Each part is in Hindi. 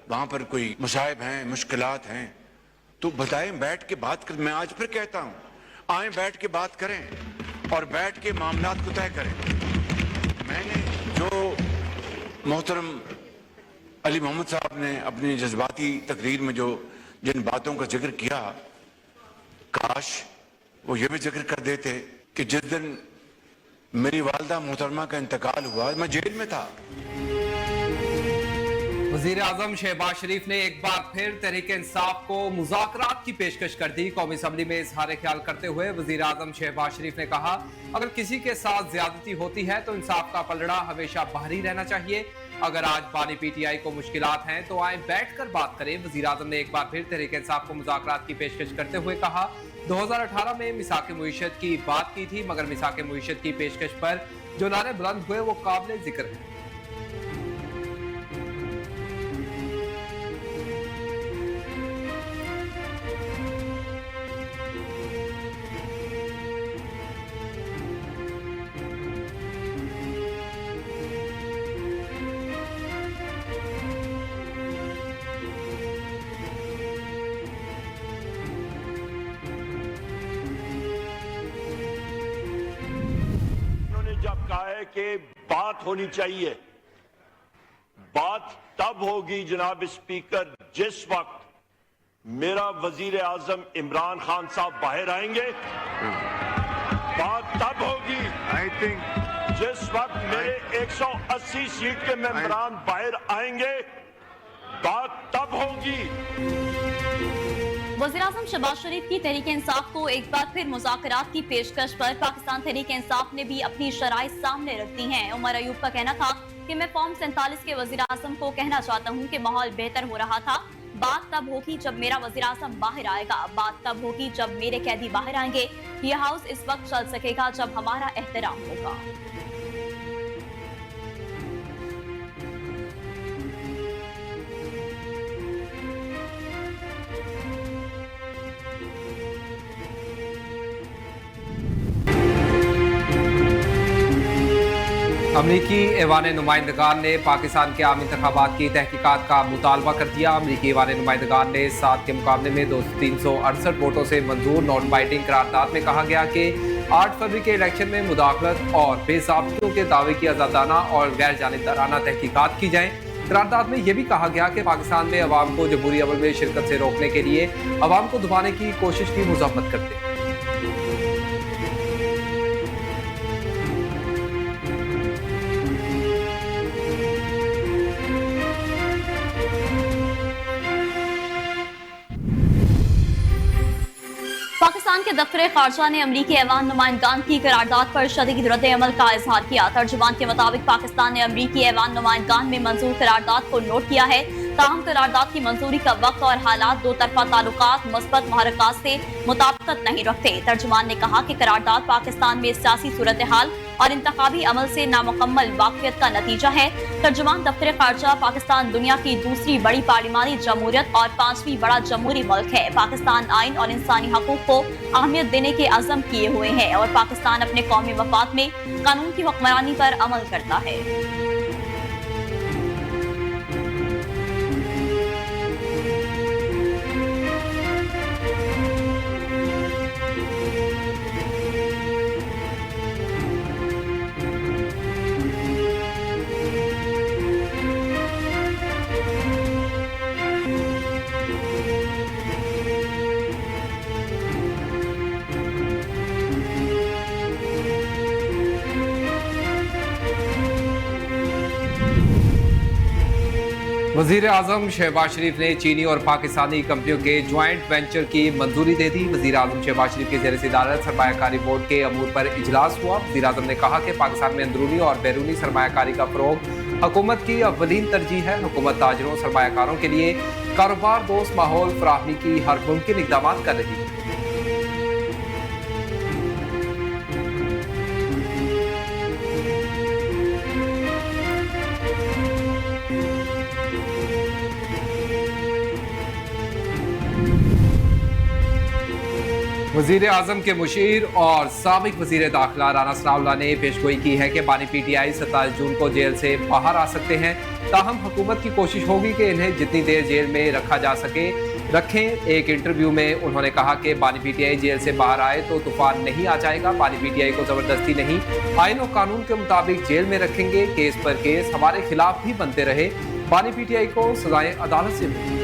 वहां पर कोई मसाइब हैं, मुश्किलात हैं, तो बताएं, बैठ के बात कर। मैं आज फिर कहता हूं, आए बैठ के बात करें और बैठ के मामलात को तय करें। मैंने जो मोहतरम अली मोहम्मद साहब ने अपनी जज्बाती तकरीर में जो जिन बातों का जिक्र किया, काश वो ये भी जिक्र कर देते कि जिस दिन मेरी वालदा मोहतरमा का इंतकाल हुआ मैं जेल में था। वज़ीर आज़म शहबाज शरीफ ने एक बार फिर तहरीक इंसाफ को मुज़ाकरात की पेशकश कर दी। कौमी असम्बली में इज़हार ख्याल करते हुए वज़ीर आज़म शहबाज शरीफ ने कहा, अगर किसी के साथ ज्यादती होती है तो इंसाफ का पलड़ा हमेशा बाहरी रहना चाहिए। अगर आज बानी PTI को मुश्किलात हैं तो आए बैठकर बात करें। वज़ीर आज़म ने एक बार फिर तहरीक इंसाफ को मुज़ाकरात की पेशकश करते हुए कहा, 2018 में मिसाक मुईशत की बात की थी, मगर मिसाक मुईशत की पेशकश पर जो नारे बुलंद हुए वो काबिल जिक्र है। जब कहा है कि बात होनी चाहिए, बात तब होगी जनाब स्पीकर जिस वक्त मेरा वजीर आजम इमरान खान साहब बाहर आएंगे। बात तब होगी आई थिंक जिस वक्त मेरे 180 सीट के मेंबरान बाहर आएंगे। बात तब होगी। वज़ीर-ए-आज़म शहबाज शरीफ की तहरीक इंसाफ को एक बार फिर मुज़ाकरात की पेशकश पर पाकिस्तान तहरीक इंसाफ ने भी अपनी शराइत सामने रख दी हैं। उमर अयूब का कहना था कि मैं फॉर्म 47 के वज़ीर-ए-आज़म को कहना चाहता हूं कि माहौल बेहतर हो रहा था। बात तब होगी जब मेरा वज़ीर-ए-आज़म बाहर आएगा। बात तब होगी जब मेरे कैदी बाहर आएंगे। ये हाउस इस वक्त चल सकेगा जब हमारा एहतराम होगा। अमरीकी ऐवान नुमाइंदगान ने पाकिस्तान के आम इंतखाबात की तहकीकात का मुतालबा कर दिया। अमरीकी ऐवान नुमाइंदगान ने 7 के मुकाबले में 368 वोटों से मंजूर नॉन बाइटिंग करारदाद में कहा गया कि 8 फरवरी के इलेक्शन में मुदाखलत और बेज़ाब्तियों के दावे की आज़ादाना और गैर जानिबदाराना तहकीकात की जाए। करारदाद में यह भी कहा गया कि पाकिस्तान में अवाम को जमहूरी अमल में शिरकत से रोकने के लिए अवाम को दबाने की कोशिश की मज़म्मत करते हैं। पाकिस्तान के दफ्तर खारजा ने अमरीकी ऐवान नुमाइंदगान की करारदाद पर शदीद रद्द अमल का इजहार किया। तर्जुमान के मुताबिक पाकिस्तान ने अमरीकी ऐवान नुमाइंदगान में मंजूर करारदाद को नोट किया है। ताहम करारदाद की मंजूरी का वक्त और हालात दो तरफा ताल्लुकात मुस्बत महरक़ात से मुताबिकत नहीं रखते। तर्जुमान ने कहा कि करारदाद पाकिस्तान में सियासी सूरत हाल और इंतखाबी अमल से नामुकम्मल वाक़ियत का नतीजा है। तर्जुमान दफ्तर खारजा पाकिस्तान दुनिया की दूसरी बड़ी पार्लिमानी जमहूरियत और 5वीं बड़ा जमहूरी मुल्क है। पाकिस्तान आइन और इंसानी हकूक को अहमियत देने के अज़म किए हुए है और पाकिस्तान अपने कौमी मफाद में कानून की हुक्मरानी पर अमल करता है। वज़ीर आज़म शहबाज शरीफ ने चीनी और पाकिस्तानी कंपनियों के ज्वाइंट वेंचर की मंजूरी दे दी। वज़ीर आज़म शहबाज शरीफ के ज़ेर सदारत सरमायाकारी बोर्ड के अमूर पर इजलास हुआ। वज़ीर आज़म ने कहा कि पाकिस्तान में अंदरूनी और बैरूनी सरमायाकारी का फ़रोग़ हुकूमत की अव्वलीन तरजीह है। हुकूमत ताजरों सरमायाकारों के लिए कारोबार दोस्त माहौल फराहमी की हर मुमकिन इक़दामात कर रही है। वज़ीर आज़म के मुशीर और साबिक़ वज़ीर दाखिला राना सनाउल्लाह ने पेशगोई की है कि बानी PTI 27 जून को जेल से बाहर आ सकते हैं। ताहम हुकूमत की कोशिश होगी कि इन्हें जितनी देर जेल में रखा जा सके रखें। एक इंटरव्यू में उन्होंने कहा कि बानी पीटीआई जेल से बाहर आए तो तूफान नहीं आ जाएगा। बानी पीटीआई को जबरदस्ती नहीं, आईन और कानून के मुताबिक जेल में रखेंगे। केस पर केस हमारे खिलाफ भी बनते रहे। बानी पीटीआई को सजाएं अदालत से मिली।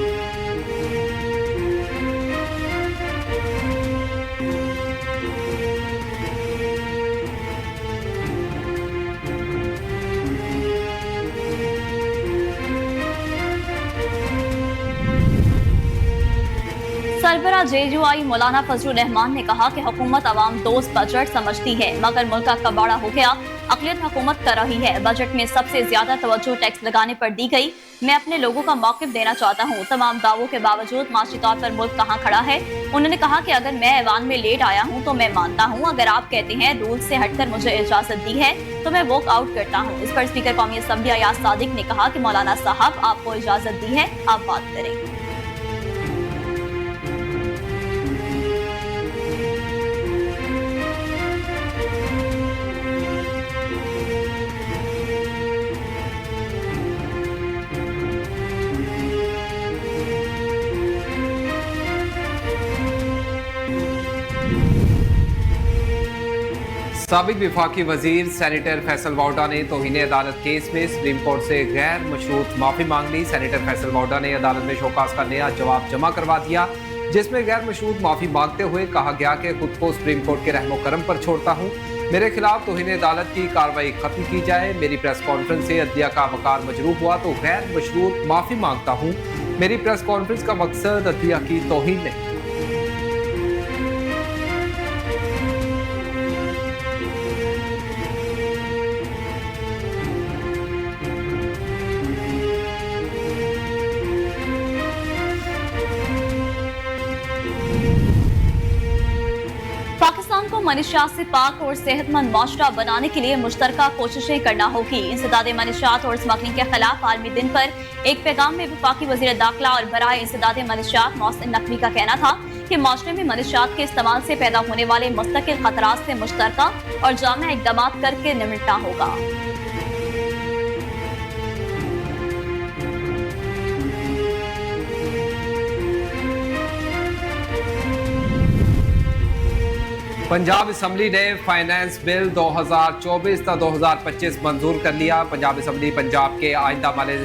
सरबरा जेयूआई मौलाना फजलुर रहमान ने कहा कि हुकूमत अवाम दोस्त बजट समझती है मगर मुल्क का कबाड़ा हो गया। अक़लियत हुकूमत कर रही है। बजट में सबसे ज्यादा तवज्जो टैक्स लगाने पर दी गई। मैं अपने लोगों का मौक़िफ़ देना चाहता हूँ। तमाम दावों के बावजूद माशी तौर पर मुल्क कहाँ खड़ा है। उन्होंने कहा कि अगर मैं ऐवान में लेट आया हूँ तो मैं मानता हूँ, अगर आप कहते हैं रूल से हटकर मुझे इजाजत दी है तो मैं वॉक आउट करता हूँ। इस पर स्पीकर कौमी असम्बली अयाज सादिक ने कहा कि मौलाना साहब आपको इजाजत दी है, आप बात करें। साबिक विफाकी वजीर सेनेटर फैसल वाउडा ने तौहीन अदालत केस में सुप्रीम कोर्ट से गैर मशरूत माफी मांग ली। सेनेटर फैसल वाउडा ने अदालत में शोकास का नया जवाब जमा करवा दिया, जिसमें गैर मशरूत माफी मांगते हुए कहा गया कि खुद को सुप्रीम कोर्ट के रहमो करम पर छोड़ता हूँ। मेरे खिलाफ तौहीन अदालत की कार्रवाई खत्म की जाए। मेरी प्रेस कॉन्फ्रेंस से अदलिया का वकार मजरूह हुआ तो गैर मशरूत माफी मांगता हूँ। मेरी प्रेस कॉन्फ्रेंस का मकसद अदलिया की तौहीन नहीं। पाकिस्तान को मनशियात से पाक और सेहतमंद माशरा बनाने के लिए मुश्तरका कोशिशें करना होगी। इंसदाद मनशियात और स्मगलिंग के खिलाफ आलमी दिन पर एक पैगाम में वफाकी वज़ीर दाखिला और बराए इंसदाद मनशियात मोहसिन नकवी का कहना था कि माशरे में मनशियात के इस्तेमाल से पैदा होने वाले मुस्तकिल खतरात से मुश्तरका और जामा इक़दामात करके निपटना होगा। पंजाब असम्बली ने फाइनेंस बिल 2024 ता 2025 मंजूर कर लिया। पंजाब असम्बली पंजाब के आइंदा माली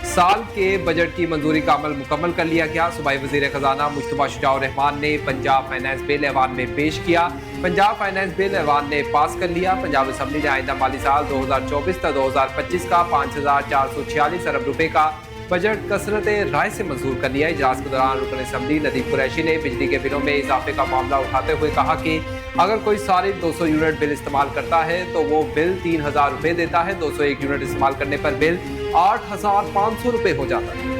साल के बजट की मंजूरी का अमल मुकम्मल कर लिया गया। सूबाई वजीर खजाना मुश्तबा शुजाउर रहमान ने पंजाब फाइनेंस बिल ऐवान में पेश किया। पंजाब फाइनेंस बिल ऐवान ने पास कर लिया। पंजाब असम्बली ने आइंदा माली साल 2024 ता 2025 का 5446 अरब रुपए का बजट कसरत राय से मंजूर कर लिया। इजलास के दौरान रुकन असम्बली नदीम कुरैशी ने बिजली के बिलों में इजाफे का मामला उठाते हुए कहा कि अगर कोई सारिफ 200 यूनिट बिल इस्तेमाल करता है तो वो बिल 3000 रुपए देता है। 201 यूनिट इस्तेमाल करने पर बिल 8500 रुपए हो जाता है।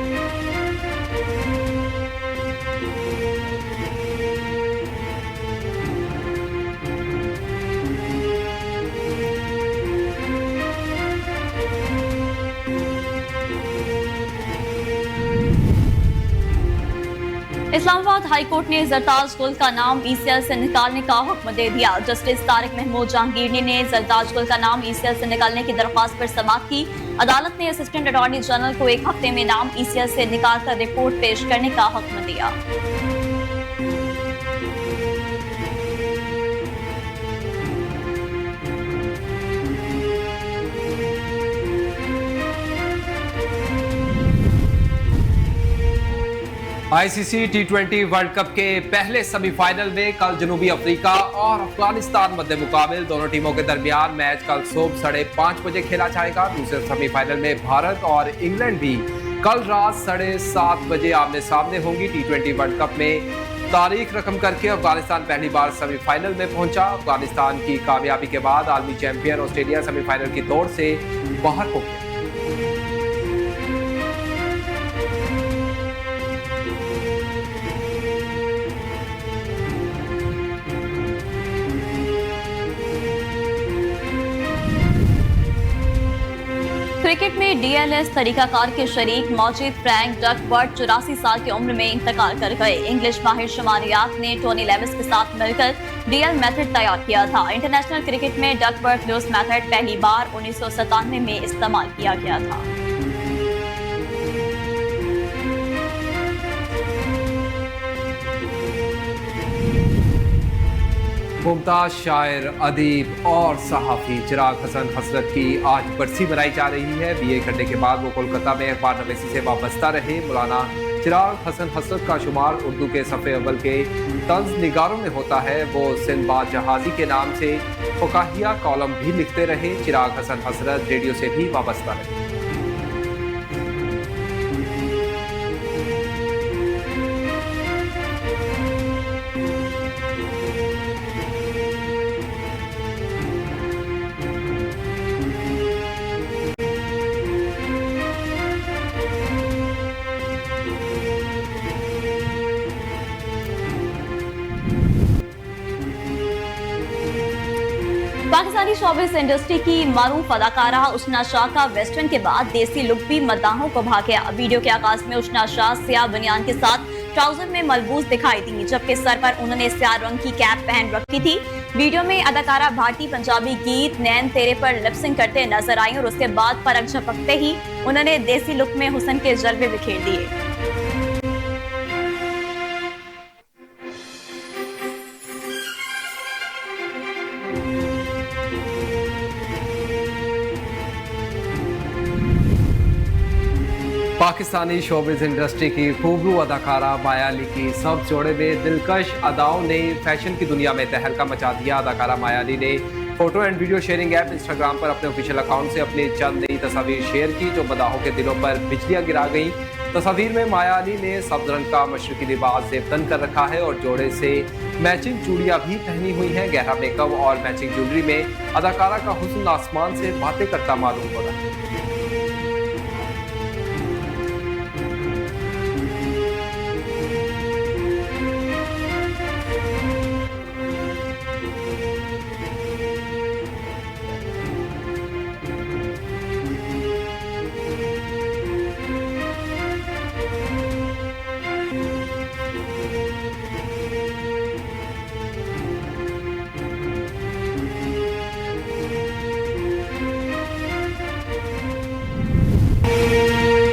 इस्लामाबाद हाई कोर्ट ने जरताज गुल का नाम ईसीएल से निकालने का हुक्म दे दिया। जस्टिस तारिक महमूद जहांगीरनी ने जरताज गुल का नाम ईसीएल से निकालने की दरख्वास्त पर समाअत की। अदालत ने असिस्टेंट अटॉर्नी जनरल को एक हफ्ते में नाम ईसीएल से निकालकर रिपोर्ट पेश करने का हुक्म दिया। आईसीसी T20 वर्ल्ड कप के पहले सेमीफाइनल में कल जनूबी अफ्रीका और अफगानिस्तान मध्य मुकाबिल। दोनों टीमों के दरमियान मैच कल सुबह 5:30 बजे खेला जाएगा। दूसरे सेमीफाइनल में भारत और इंग्लैंड भी कल रात 7:30 बजे आमने सामने होंगी। T20 वर्ल्ड कप में तारीख रकम करके अफगानिस्तान पहली बार सेमीफाइनल में पहुंचा। अफगानिस्तान की कामयाबी के बाद आलमी चैंपियन ऑस्ट्रेलिया सेमीफाइनल की दौड़ से बाहर हो गया। क्रिकेट में डीएलएस तरीकाकार के शरीक मौजूद फ्रैंक डकवर्थ 84 साल की उम्र में इंतकाल कर गए। इंग्लिश माहिर शुमारियात ने टोनी लेविस के साथ मिलकर डीएल मेथड तैयार किया था। इंटरनेशनल क्रिकेट में डकवर्थ लूज मेथड पहली बार 1997 में इस्तेमाल किया गया था। मुमताज शायर, अदीब और सहाफ़ी चिराग हसन हसरत की आज बरसी मनाई जा रही है। बीए करने के बाद वो कोलकाता में अखबारनवीसी से वाबस्ता रहे। मौलाना चिराग हसन हसरत का शुमार उर्दू के सफ़े अव्वल के तंज निगारों में होता है। वो सिंदबाद जहाज़ी के नाम से फ़ुकाहिया कॉलम भी लिखते रहे। चिराग हसन हसरत रेडियो से भी वाबस्ता रहे। पाकिस्तानी शोबिस इंडस्ट्री की मारूफ अदाकारा उस्ना शाह का वेस्टर्न के बाद देसी लुक भी मद्दाहों को भा गया। वीडियो के आगाज में उस्ना शाह सियाह बनियान के साथ ट्राउजर में मलबूस दिखाई दी, जबकि सर पर उन्होंने स्याह रंग की कैप पहन रखी थी। वीडियो में अदाकारा भारतीय पंजाबी गीत नैन तेरे पर लिपसिंग करते नजर आई और उसके बाद पलक झपकते ही उन्होंने देसी लुक में हुस्न के जलवे बिखेर दिए। पाकिस्तानी शोबिस इंडस्ट्री की खूबरू अदाकारा माया अली की सब जोड़े में दिलकश अदाओं ने फैशन की दुनिया में तहलका मचा दिया। अदाकारा माया अली ने photo and video sharing app Instagram पर अपने ऑफिशियल अकाउंट से अपनी चंद नई तस्वीर शेयर की जो मदाहों के दिलों पर बिजलियां गिरा गईं। तस्वीर में माया अली ने सब्ज रंग का मशरकी लिबास जेबतन कर रखा है और जोड़े से मैचिंग चूड़ियां भी पहनी हुई हैं। गहरा मेकअप और मैचिंग ज्वेलरी में अदाकारा का हुस्न आसमान से बातें करता मालूम हो रहा है।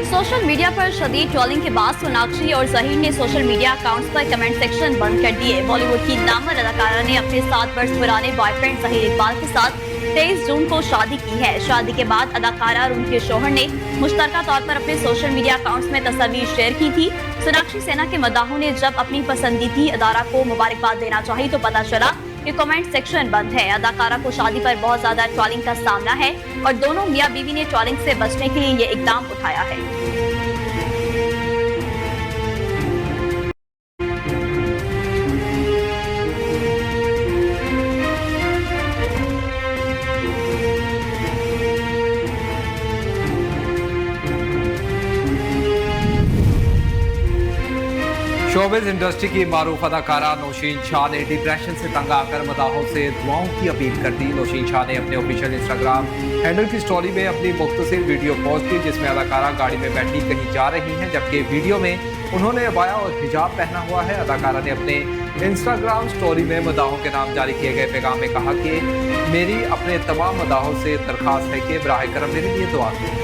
सोशल मीडिया पर शदीद ट्रोलिंग के बाद सोनाक्षी और जहीर ने सोशल मीडिया अकाउंट्स पर कमेंट सेक्शन बंद कर दिए। बॉलीवुड की नामवर अदाकारा ने अपने 7 वर्ष पुराने बॉयफ्रेंड जहीर इकबाल के साथ 23 जून को शादी की है। शादी के बाद अदाकारा और उनके शौहर ने मुश्तरका तौर पर अपने सोशल मीडिया अकाउंट्स में तस्वीर शेयर की थी। सोनाक्षी सेना के मदाहों ने जब अपनी पसंदीदा अदारा को मुबारकबाद देना चाही तो पता चला कि कमेंट सेक्शन बंद है। अदाकारा को शादी पर बहुत ज्यादा ट्रोलिंग का सामना है और दोनों मियां बीवी ने ट्रोलिंग से बचने के लिए ये इकदाम उठाया है। शोबिस इंडस्ट्री की मारूफ अदाकारा नौशीन शाह ने डिप्रेशन से तंग आकर मदाहों से दुआओं की अपील कर दी। नौशीन शाह ने अपने ऑफिशियल इंस्टाग्राम हैंडल की स्टोरी में अपनी मुख्तसर वीडियो पोस्ट की जिसमें अदाकारा गाड़ी में बैठी कहीं जा रही हैं, जबकि वीडियो में उन्होंने अबाया और हिजाब पहना हुआ है। अदाकारा ने अपने इंस्टाग्राम स्टोरी में मदाहों के नाम जारी किए गए पैगाम में कहा कि मेरी अपने तमाम मदाहों से दरख्वास्त है कि बराह करम मेरे लिए दुआ करें।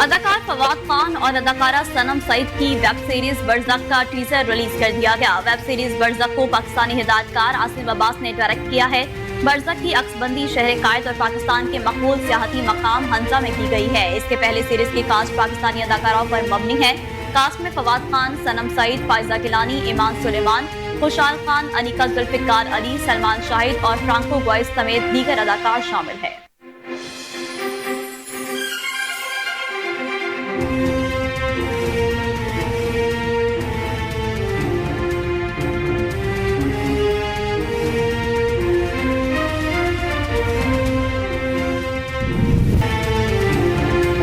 अदाकार फवाद खान और अदाकारा सनम सईद की वेब सीरीज बरज़क का टीजर रिलीज कर दिया गया। वेब सीरीज बरज़क को पाकिस्तानी हिदायतकार आसिफ अब्बास ने डायरेक्ट किया है। बरज़क की अक्सबंदी शहर कायद और पाकिस्तान के मकबूल सियाहती मकाम हंजा में की गई है। इसके पहले सीरीज की कास्ट पाकिस्तानी अदाकारों पर मबनी है। कास्ट में फवाद खान, सनम सईद, फायजा गिलानी, ईमान सुलेमान, खुशाल खान, अनिका जुल्फिकार अली, सलमान शाहिद और फ्रांको गॉइस समेत दीगर अदाकार शामिल है।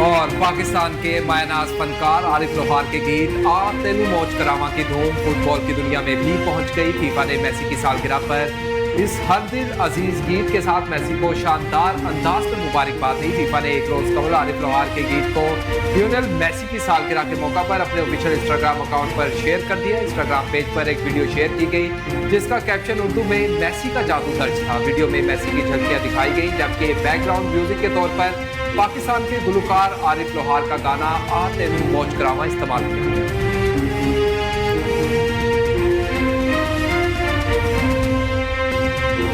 और पाकिस्तान के मायनाज फनकार आरिफ लोहार के गीत आ तेलू मौज करामा की धूम फुटबॉल की दुनिया में भी पहुंच गई। फीफा ने मेसी की सालगिरह पर इस हर दिल अजीज गीत के साथ मेसी को शानदार अंदाज में मुबारकबाद दी। फीफा ने एक रोज कबल आरिफ लोहार के गीत को लियोनेल मेसी की सालगिरह के मौका पर अपने ऑफिशियल इंस्टाग्राम अकाउंट पर शेयर कर दिया। इंस्टाग्राम पेज पर एक वीडियो शेयर की गई जिसका कैप्शन उर्दू में मेसी का जादू दर्ज था। वीडियो में मेसी की झलकियां दिखाई गई जबकि बैकग्राउंड म्यूजिक के तौर पर पाकिस्तान के गुलकार आरिफ लोहार का गाना आते मौज करामा इस्तेमाल किया।